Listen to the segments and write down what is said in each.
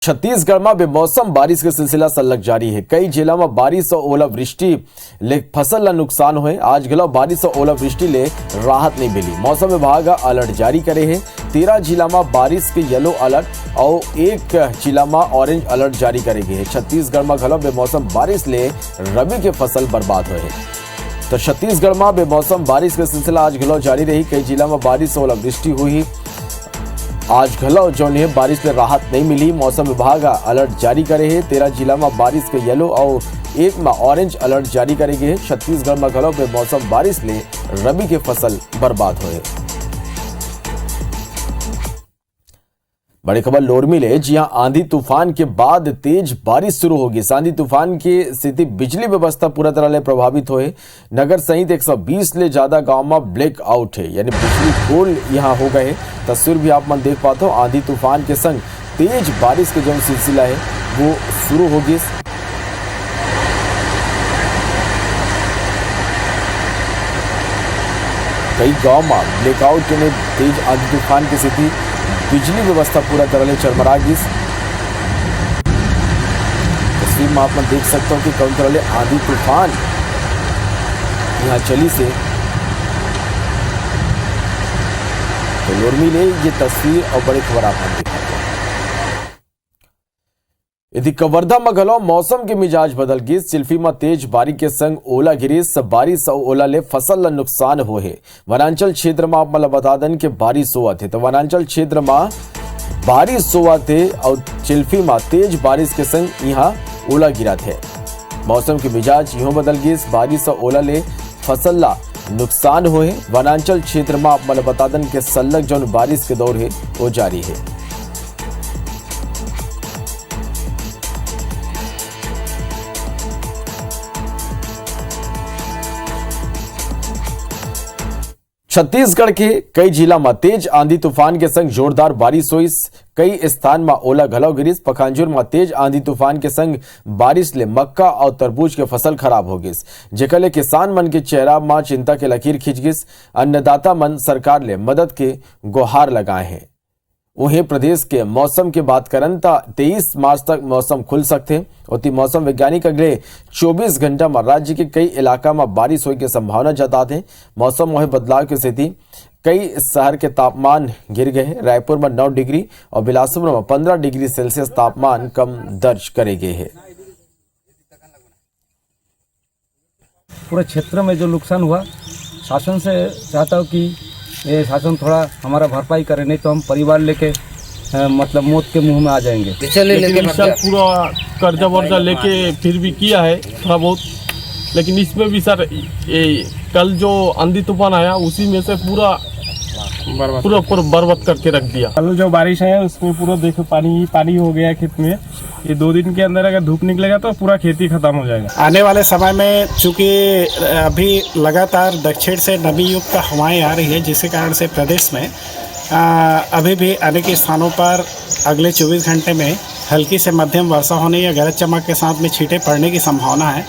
छत्तीसगढ़ में बेमौसम बारिश का सिलसिला सलग जारी है। कई जिलों में बारिश और ओलावृष्टि ले फसल ला नुकसान हुए। आज घलो बारिश और ओलावृष्टि ले राहत नहीं मिली। मौसम विभाग अलर्ट जारी करे है। 13 जिला में बारिश के येलो अलर्ट और 1 जिला में ऑरेंज अलर्ट जारी करे गए है। छत्तीसगढ़ में घलो बेमौसम बारिश ले रबी के फसल बर्बाद हुए है। तो छत्तीसगढ़ में बेमौसम बारिश का सिलसिला आज घलो जारी रही। कई जिला में बारिश और ओलावृष्टि हुई। आज घलो जो है बारिश में राहत नहीं मिली। मौसम विभाग अलर्ट जारी करे है। 13 जिला में बारिश के येलो और 1 में ऑरेंज अलर्ट जारी करे गए। छत्तीसगढ़ में घलो बेमौसम बारिश ले रबी के फसल बर्बाद हुए। बड़ी खबर लोरमी ले, जी हां, आंधी तूफान के बाद तेज बारिश शुरू होगी। आंधी तूफान की स्थिति बिजली व्यवस्था पूरा तरह से प्रभावित हुए। नगर सहित 120 ले ज्यादा गांव में ब्लैक आउट है, यानी बिजली गोल यहां हो गए। तस्वीर भी आप मन देख पाते हो। आंधी तूफान के संग तेज बारिश के जो सिलसिला है वो शुरू होगी। कई गांव में ब्लैकआउट ने तेज आंधी तूफान की स्थिति बिजली व्यवस्था पूरा तरह से चरमरा गई। तस्वीर में आप देख सकते हो कि कौन तरह आंधी तूफान यहाँ चली से। तो लोरमी ले ये तस्वीर और बड़ी खबर आप दिखाते हैं। यदि कवर्धा में घलो मौसम के मिजाज बदल गई। चिल्फी में तेज बारिश के संग ओला गिरी। बारिश और ओला ले फसल ला नुकसान हो है। वनांचल क्षेत्र में आप मतलब बता दें कि बारिश हुआ थे। तो वनांचल क्षेत्र में बारिश हुआ थे और चिल्फी में तेज बारिश के संग यहाँ ओला गिरा थे। मौसम के मिजाज यूं बदल गई। बारिश और ओला ले फसल ला नुकसान हो है। वनांचल क्षेत्र में आप मतलब बता दें कि सलग जो बारिश के दौर है वो जारी है। छत्तीसगढ़ के कई जिला में तेज आंधी तूफान के संग जोरदार बारिश हुई। कई स्थान में ओला घलो गिरी। पखांजूर में तेज आंधी तूफान के संग बारिश ले मक्का और तरबूज के फसल खराब हो गई, जेकर ले किसान मन के चेहरा में चिंता के लकीर खिंच गई। अन्नदाता मन सरकार ले मदद के गुहार लगाए हैं। वहीं प्रदेश के मौसम की बात करें तो 23 मार्च तक मौसम खुल सकते हैं। और मौसम वैज्ञानिक अगले 24 घंटा में राज्य के कई इलाका में बारिश होने की संभावना जताते हैं। मौसम में बदलाव की स्थिति कई शहर के तापमान गिर गए। रायपुर में 9 डिग्री और बिलासपुर में 15 डिग्री सेल्सियस तापमान कम दर्ज करे गए हैं। पूरे क्षेत्र में जो नुकसान हुआ, शासन से चाहता हूँ कि ये शासन थोड़ा हमारा भरपाई करे, नहीं तो हम परिवार लेके मतलब मौत के मुंह में आ जाएंगे। लेकिन इस साल पूरा कर्जा वर्जा लेके फिर भी किया है थोड़ा बहुत, लेकिन इसमें भी सर कल जो आंधी तूफान आया उसी में से पूरा बर्बाद करके रख दिया। कल जो बारिश है उसमें पूरा देखो पानी हो गया खेत में। ये 2 दिन के अंदर अगर धूप निकलेगा तो पूरा खेती खत्म हो जाएगा। आने वाले समय में चूंकि अभी लगातार दक्षिण से नमी युक्त हवाएं आ रही है, जिसके कारण से प्रदेश में अभी भी अनेक स्थानों पर अगले 24 घंटे में हल्की से मध्यम वर्षा होने या गरज चमक के साथ में छींटे पड़ने की संभावना है।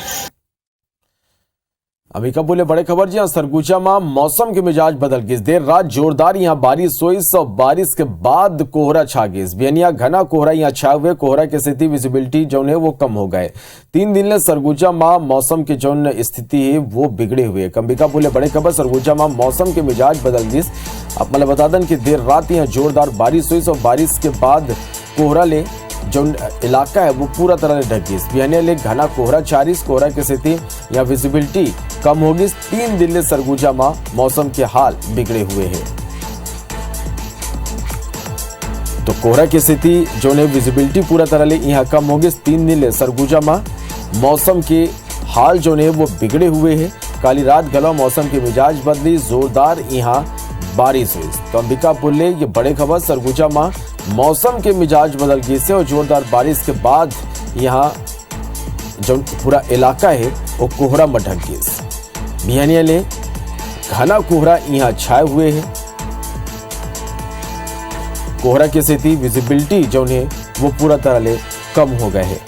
अभी का बोले बड़े खबर, जी हाँ, सरगुजा में मौसम के मिजाज बदल गई। देर रात जोरदार यहाँ बारिश हुई और बारिश के बाद कोहरा छा गई। बेनिया घना कोहरा यहाँ छा हुए। कोहरा की स्थिति विजिबिलिटी जो है वो कम हो गए। 3 दिन ले सरगुजा में मौसम की जो स्थिति है वो बिगड़े हुए। अंबिका बोले बड़े खबर, सरगुजा में मौसम के मिजाज बदल गई। आप मतलब बता दें कि देर रात यहाँ जोरदार बारिश हुई और बारिश के बाद कोहरा ले जो इलाका है वो पूरा तरह से ढक गई। बिहानिया ले घना कोहरा छारिस। कोहरा की स्थिति या विजिबिलिटी कम होगी। 3 दिन ले सरगुजा में मौसम के हाल बिगड़े हुए हैं। तो कोहरा की स्थिति जो है विजिबिलिटी पूरा तरह ले यहाँ कम होगी। 3 दिन ले सरगुजा में मौसम के हाल जो है वो बिगड़े हुए हैं। काली रात गला मौसम की मिजाज बदली, जोरदार यहाँ बारिश हुई। तो अंबिकापुर ले ये बड़े खबर, सरगुजा में मौसम के मिजाज बदल गए से और जोरदार बारिश के बाद यहाँ जो पूरा इलाका है वो कोहरा में ढक गया। बिहानिया ले घना कोहरा यहाँ छाए हुए हैं। कोहरा की स्थिति विजिबिलिटी जो है वो पूरा तरह से कम हो गए हैं।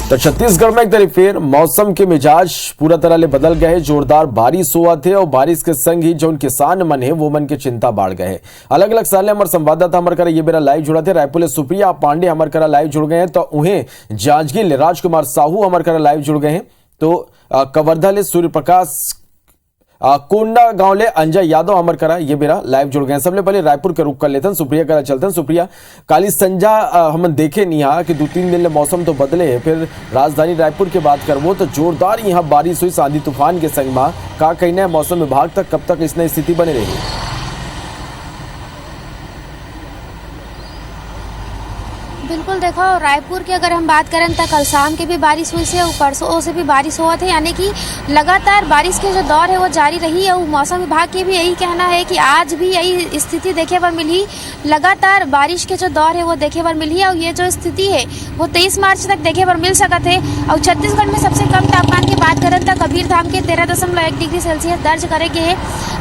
तो छत्तीसगढ़ में एक तरफ फिर मौसम के मिजाज पूरा तरह ले बदल गए। जोरदार बारिश हुआ थे और बारिश के संग ही जो किसान मन है वो मन के चिंता बढ़ गए। अलग अलग साल हमारे संवाददाता हमारे करा ये बेरा लाइव जुड़ा थे रायपुर ले सुप्रिया पांडे हमारे करा लाइव जुड़ गए हैं, तो उन्हें जांजगीर राजकुमार साहू हमारे करा लाइव जुड़ गए हैं, तो कवर्धा ले सूर्य प्रकाश कोंडा गांव ले अंजय यादव अमर करा ये बेरा लाइव जुड़ गए। सबले पहले रायपुर के रुख कर लेते हैं, सुप्रिया करा चलते हैं। सुप्रिया, काली संजा हम देखे नहीं यहाँ कि 2-3 दिन ले मौसम तो बदले, फिर राजधानी रायपुर की बात करवो तो जोरदार यहाँ बारिश हुई आंधी तूफान के संग में। का कहना है मौसम विभाग तक कब तक इसने स्थिति बने रही? बिल्कुल, देखो रायपुर की अगर हम बात करें तो कल शाम के भी बारिश हुई से और परसों से भी बारिश हुआ थे, यानी कि लगातार बारिश के जो दौर है वो जारी रही। और मौसम विभाग के भी यही कहना है कि आज भी यही स्थिति देखे पर मिली, लगातार बारिश के जो दौर है वो देखे पर मिली। और ये जो स्थिति है वो 23 मार्च तक देखे पर मिल सका थे। और छत्तीसगढ़ में सबसे कम तापमान की बात करें तो कबीरधाम के 13.1 डिग्री सेल्सियस दर्ज करेंगे है।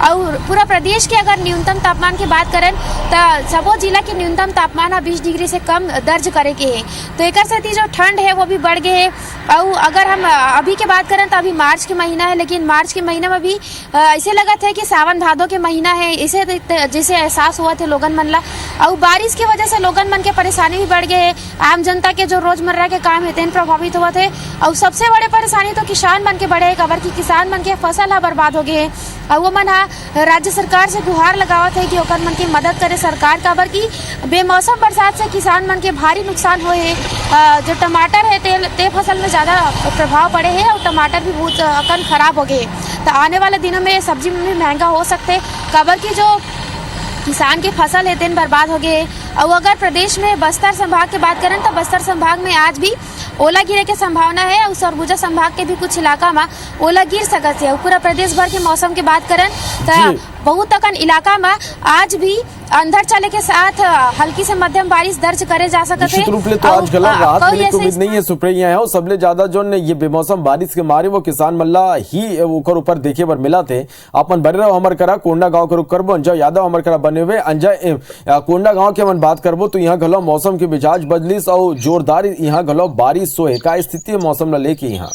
और पूरा प्रदेश के अगर न्यूनतम तापमान की बात करें तो सबो जिला के न्यूनतम तापमान 20 डिग्री से कम दर्ज करेंगे है। तो एक साथ ही जो ठंड है वो भी बढ़ गए है। और अगर हम अभी की बात करें तो अभी मार्च के महीना है, लेकिन मार्च के महीने में भी ऐसे लगा था कि सावन भादो के महीना है, इसे जैसे एहसास हुआ थे लोगन मन ला। और बारिश की वजह से लोगन मन के परेशानी भी बढ़ गए है। आम जनता के जो रोजमर्रा के काम है प्रभावित हुआ थे। और सबसे बड़े परेशानी तो किसान मन के बढ़े, खबर की किसान मन के फसल हा बर्बाद हो गए है। और वो मन राज्य सरकार से गुहार लगावत है कि ओकर मन की मदद करे सरकार, खबर की बेमौसम बरसात से किसान मन के भारी नुकसान हुए है। जो टमाटर है ते फसल में ज़्यादा प्रभाव पड़े हैं और टमाटर भी बहुत अकन खराब हो गए। तो आने वाले दिनों में सब्जी में भी महंगा हो सकते, खबर की जो किसान की फसल है दिन बर्बाद हो गए। और अगर प्रदेश में बस्तर संभाग की बात करें तो बस्तर संभाग में आज भी ओला गिरे की संभावना है। और सरगुजा संभाग के भी कुछ इलाका में ओला गिर सकत है। पूरा प्रदेश भर के मौसम की बात करें तो बहुत अकन इलाका में आज भी अंधड़ चले के साथ हल्की से मध्यम बारिश दर्ज करे जा सकते हैं। रूप ले तो आज गला राहत मिले की उम्मीद नहीं है सुप्रिया है। सबले ज्यादा जो ये बेमौसम बारिश के मारे वो किसान मल्ला ही ओकर ऊपर देखे पर मिला थे। अपन बने रहो हमर करा कोंडा गांव के रुख करबो। अंजय यादव हमर करा बने हुए अंजय कोंडा गांव के मन बात करबो तो यहाँ गलो मौसम के मिजाज बदलिस और जोरदार यहाँ गलो बारिश सोए का स्थिति है मौसम ला लेके यहाँ?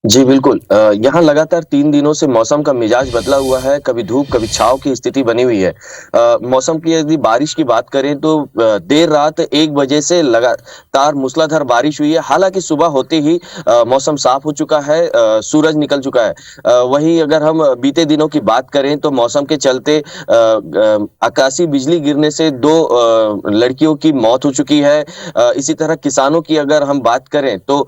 जी बिल्कुल, यहाँ लगातार 3 दिनों से मौसम का मिजाज बदला हुआ है। कभी धूप कभी छाव की स्थिति बनी हुई है। मौसम की यदि बारिश की बात करें तो देर रात 1 बजे से लगातार मूसलाधार बारिश हुई है। हालांकि सुबह होते ही मौसम साफ हो चुका है, सूरज निकल चुका है। वहीं अगर हम बीते दिनों की बात करें तो मौसम के चलते आकाशीय बिजली गिरने से 2 लड़कियों की मौत हो चुकी है। इसी तरह किसानों की अगर हम बात करें तो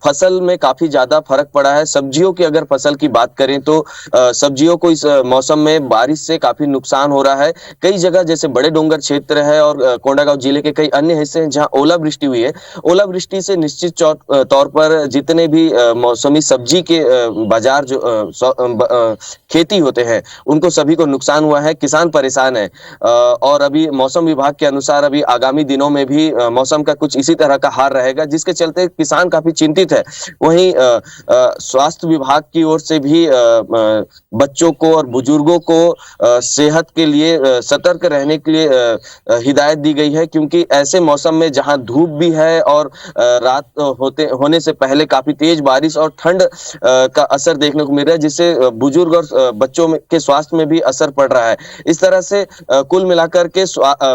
फसल में काफी ज्यादा फर्क पड़ा है। सब्जियों की अगर फसल की बात करें तो सब्जियों को इस मौसम में बारिश से काफी नुकसान हो रहा है। कई जगह जैसे बड़े डोंगर क्षेत्र है और कोंडागांव जिले के कई अन्य हिस्से हैं जहां ओलावृष्टि हुई है। ओलावृष्टि से निश्चित तौर पर जितने भी मौसमी सब्जी के बाजार जो खेती होते हैं उनको सभी को नुकसान हुआ है, किसान परेशान है। और अभी मौसम विभाग के अनुसार अभी आगामी दिनों में भी मौसम का कुछ इसी तरह का हाल रहेगा, जिसके चलते किसान काफी चिंतित है। वहीं स्वास्थ्य विभाग की ओर से भी बच्चों को और बुजुर्गों को सेहत के लिए सतर्क रहने के लिए हिदायत दी गई है, क्योंकि ऐसे मौसम में जहां धूप भी है और रात होने से पहले काफी तेज बारिश और ठंड का असर देखने को मिल रहा है, जिससे बुजुर्ग और बच्चों के स्वास्थ्य में भी असर पड़ रहा है। इस तरह से कुल मिलाकर के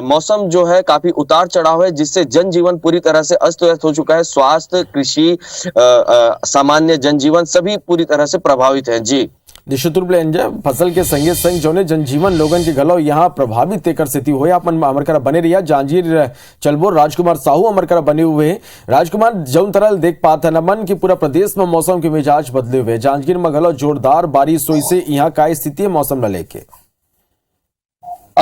मौसम जो है काफी उतार चढ़ाव है, जिससे जनजीवन पूरी तरह से अस्त व्यस्त हो चुका है। स्वास्थ्य, कृषि, सामान्य जनजीवन सभी पूरी तरह से प्रभावित है। जी निश्चित रूप से फसल के संगे संग जो जनजीवन लोगन के गलो यहाँ प्रभावित तेकर स्थिति हो अपन अमरकरा बने रही जांजगीर चलबो राजकुमार साहू अमरकरा बने हुए हैं। राजकुमार जौन तरह देख पाते न मन की पूरा प्रदेश में मौसम के मिजाज बदले हुए, जांजगीर में गलो जोरदार बारिश हुई से यहाँ का स्थिति है मौसम न लेके?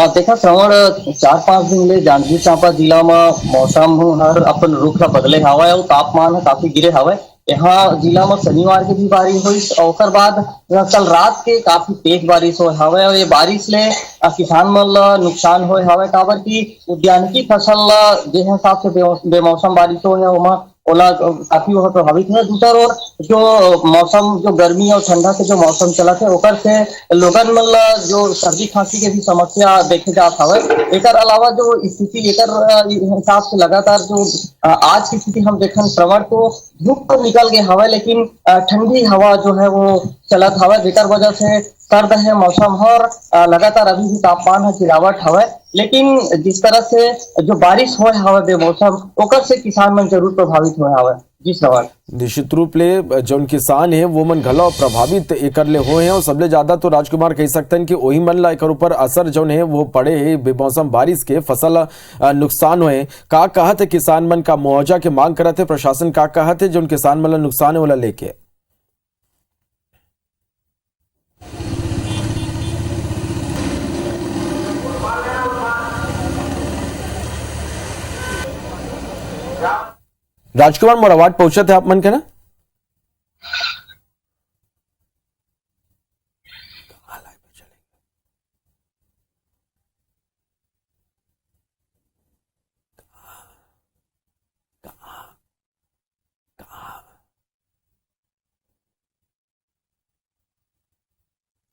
देखा श्रवण 4-5 दिन ले जांजगीर चांपा जिला में मौसम हर अपन रुख ला बदले हवा और तापमान काफी गिरे हवा। यहाँ जिला में शनिवार की भी बारिश हुई और बाद कल रात के काफी तेज बारिश हो हवे और ये बारिश ले किसान मन ला नुकसान हो हवे, काबर की उद्यानिकी फसल जिस हिसाब से बेमौसम बारिश हो है ओला काफी वह प्रभावित है। दूसरा और जो मौसम जो गर्मी और ठंडा के जो मौसम चला थे ओकर से लोगन मन ला जो सर्दी खांसी के भी समस्या देखे जात हवे। एकर अलावा जो स्थिति एकर हिसाब से लगातार जो आज की स्थिति हम देखन प्रवण तो धूप तो निकल गए हवा लेकिन ठंडी हवा जो है वो चलत हवा, जेकर वजह से सर्द है मौसम और लगातार अभी भी तापमान है गिरावट हवा। लेकिन जिस तरह से जो बारिश होए हवा बेमौसम ओकर से किसान मन जरूर प्रभावित होए हवा। जी सवाल निश्चित रूप ले जो किसान है वो मन घलो प्रभावित एकर ले हुए हैं और सबले ज्यादा तो राजकुमार कह सकते हैं कि वही मन ला एकर ऊपर असर जो है वो पड़े है बेमौसम बारिश के फसल नुकसान हुए। का कहत है किसान मन का मुआवजा के मांग करत है प्रशासन, का कहत है जो किसान मन ला नुकसान है वाला लेके? राजकुमार मोर आवाज पहुंचत है आप मन के ना?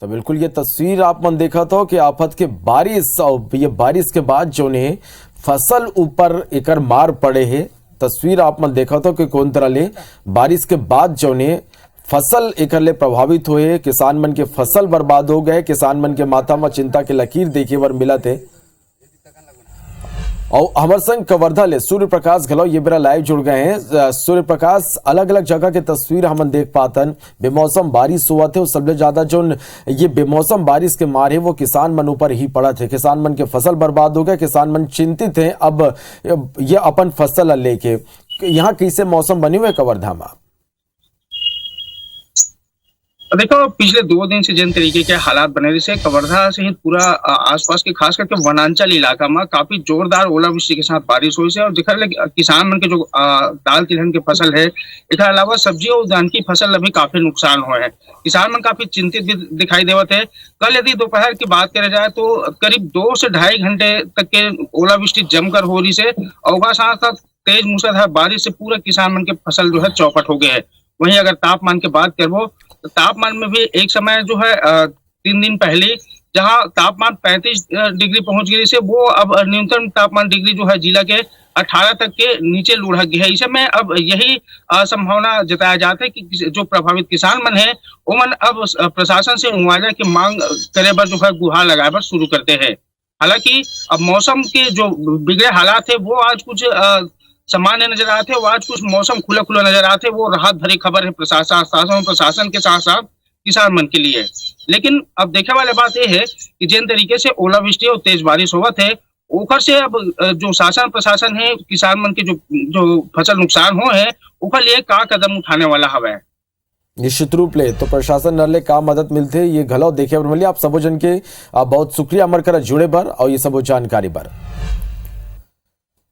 तो बिल्कुल ये तस्वीर आप मन देखा था कि आफत के बारिश और ये बारिश के बाद जो ने फसल ऊपर एकर मार पड़े है। तस्वीर आप मन देखा था कि कौन तरह ले बारिश के बाद जो ने फसल एकर ले प्रभावित हुए, किसान मन के फसल बर्बाद हो गए, किसान मन के माथा में चिंता के लकीर देखे बर मिला थे। और हमारे संग कवर्धा ले सूर्य प्रकाश घलो ये बेरा लाइव जुड़ गए हैं। सूर्य प्रकाश, अलग अलग जगह के तस्वीर हम देख पातन, बेमौसम बारिश हुआ थे और सबसे ज्यादा जो ये बेमौसम बारिश के मारे वो किसान मन ऊपर ही पड़ा थे। किसान मन के फसल बर्बाद हो गए, किसान मन चिंतित हैं अब ये अपन फसल लेके। यहाँ कैसे मौसम बने हुए कवर्धा में? देखो पिछले 2 दिन से जिन तरीके के हालात बने रहे कवर्धा सहित पूरा आसपास के खास करके वनांचल इलाका में काफी जोरदार ओलावृष्टि के साथ बारिश हुई से और दिखा किसान मन के जो दाल तिलहन की फसल है, इसके अलावा सब्जी और उद्यान की फसल अभी काफी नुकसान हुए हैं। किसान मन काफी चिंतित भी दिखाई देते हैं। कल यदि दोपहर की बात करें जाए तो करीब 2 से 2.5 घंटे तक के ओलावृष्टि जमकर हो रही से और साथ तेज मूसलाधार बारिश से पूरा किसान मन के फसल जो है चौपट हो गए है। वहीं अगर तापमान की बात करो तो तापमान में भी एक समय जो है 3 दिन पहले जहां तापमान 35 डिग्री पहुंच गई से वो अब न्यूनतम तापमान डिग्री जो है जिला के 18 तक के नीचे लुढ़क गया है। इस समय अब यही संभावना जताया जाता है कि जो प्रभावित किसान मन है वो मन अब प्रशासन से मुआवजा की मांग करे पर जो है गुहार लगाए पर शुरू करते हैं। हालांकि अब मौसम के जो बिगड़े हालात है वो आज कुछ सामान्य नजर आते हैं, आज कुछ मौसम खुला खुला नजर आते हैं। वो राहत भरी खबर है प्रशासन के साथ साथ किसान मन के लिए। लेकिन अब देखने वाली बात यह है कि जिन तरीके से ओलावृष्टि और तेज बारिश हुआ थे ओखर से अब जो शासन प्रशासन है किसान मन के जो फसल नुकसान हुए हैं ओखर लिए का कदम उठाने वाला हवा है। निश्चित रूप ले तो प्रशासन न ले का मदद मिलते ये घलो देखे आप सबो जन के बहुत शुक्रिया अमर कर जुड़े बर और ये सब जानकारी बर।